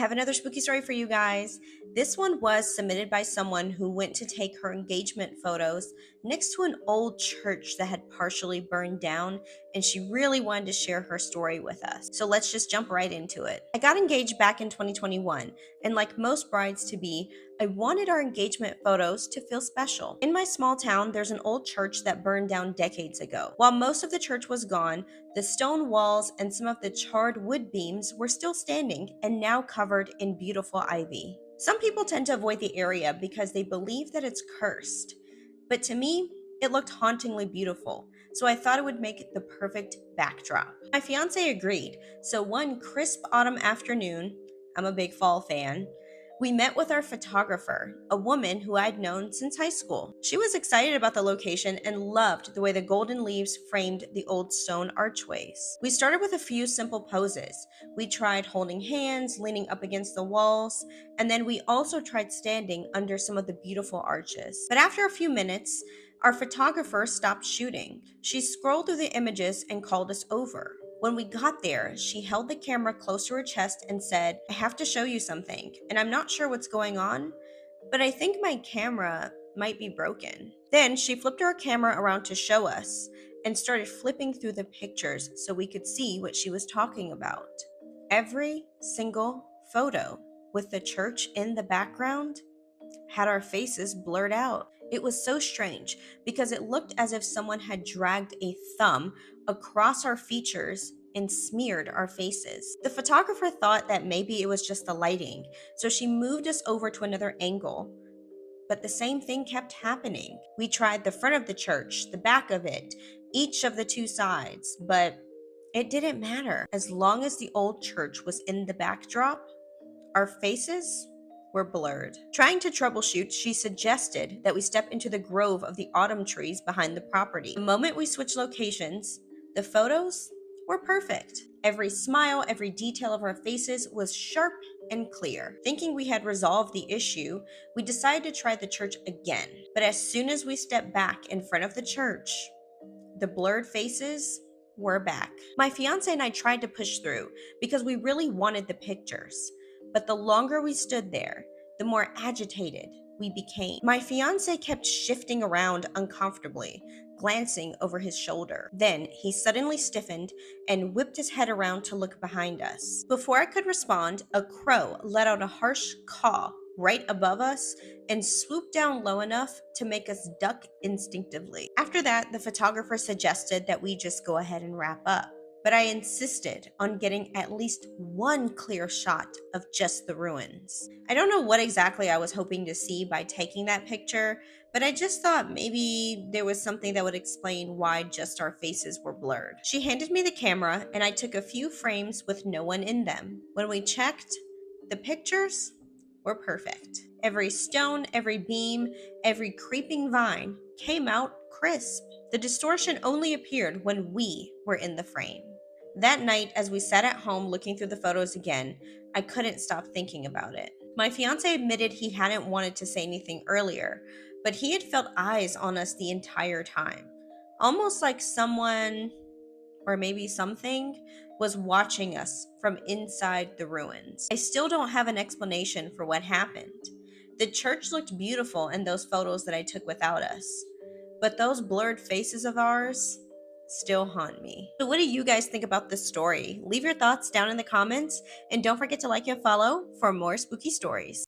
have another spooky story for you guys. This one was submitted by someone who went to take her engagement photos next to an old church that had partially burned down, and she really wanted to share her story with us. So let's just jump right into it. I got engaged back in 2021, and like most brides to be, I wanted our engagement photos to feel special. In my small town, there's an old church that burned down decades ago. While most of the church was gone, the stone walls and some of the charred wood beams were still standing and now covered in beautiful ivy. Some people tend to avoid the area because they believe that it's cursed. But to me, it looked hauntingly beautiful, so I thought it would make it the perfect backdrop. My fiance agreed, so one crisp autumn afternoon, I'm a big fall fan, we met with our photographer, a woman who I'd known since high school. She was excited about the location and loved the way the golden leaves framed the old stone archways. We started with a few simple poses. We tried holding hands, leaning up against the walls, and then we also tried standing under some of the beautiful arches. But after a few minutes, our photographer stopped shooting. She scrolled through the images and called us over. When we got there, she held the camera close to her chest and said, "I have to show you something, and I'm not sure what's going on, but I think my camera might be broken." Then she flipped her camera around to show us and started flipping through the pictures so we could see what she was talking about. Every single photo with the church in the background had our faces blurred out. It was so strange because it looked as if someone had dragged a thumb across our features and smeared our faces. The photographer thought that maybe it was just the lighting, so she moved us over to another angle. But the same thing kept happening. We tried the front of the church, the back of it, each of the two sides, but it didn't matter. As long as the old church was in the backdrop, our faces were blurred. Trying to troubleshoot, she suggested that we step into the grove of the autumn trees behind the property. The moment we switched locations, the photos were perfect. Every smile, every detail of our faces was sharp and clear. Thinking we had resolved the issue, we decided to try the church again. But as soon as we stepped back in front of the church, the blurred faces were back. My fiance and I tried to push through because we really wanted the pictures. But the longer we stood there, the more agitated we became. My fiance kept shifting around uncomfortably, glancing over his shoulder. Then he suddenly stiffened and whipped his head around to look behind us. Before I could respond, a crow let out a harsh caw right above us and swooped down low enough to make us duck instinctively. After that, the photographer suggested that we just go ahead and wrap up. But I insisted on getting at least one clear shot of just the ruins. I don't know what exactly I was hoping to see by taking that picture, but I just thought maybe there was something that would explain why just our faces were blurred. She handed me the camera, and I took a few frames with no one in them. When we checked, the pictures were perfect. Every stone, every beam, every creeping vine came out crisp. The distortion only appeared when we were in the frame. That night, as we sat at home looking through the photos again, I couldn't stop thinking about it. My fiance admitted he hadn't wanted to say anything earlier, but he had felt eyes on us the entire time. Almost like someone, or maybe something, was watching us from inside the ruins. I still don't have an explanation for what happened. The church looked beautiful in those photos that I took without us, but those blurred faces of ours still haunt me. So what do you guys think about this story? Leave your thoughts down in the comments, and don't forget to like and follow for more spooky stories.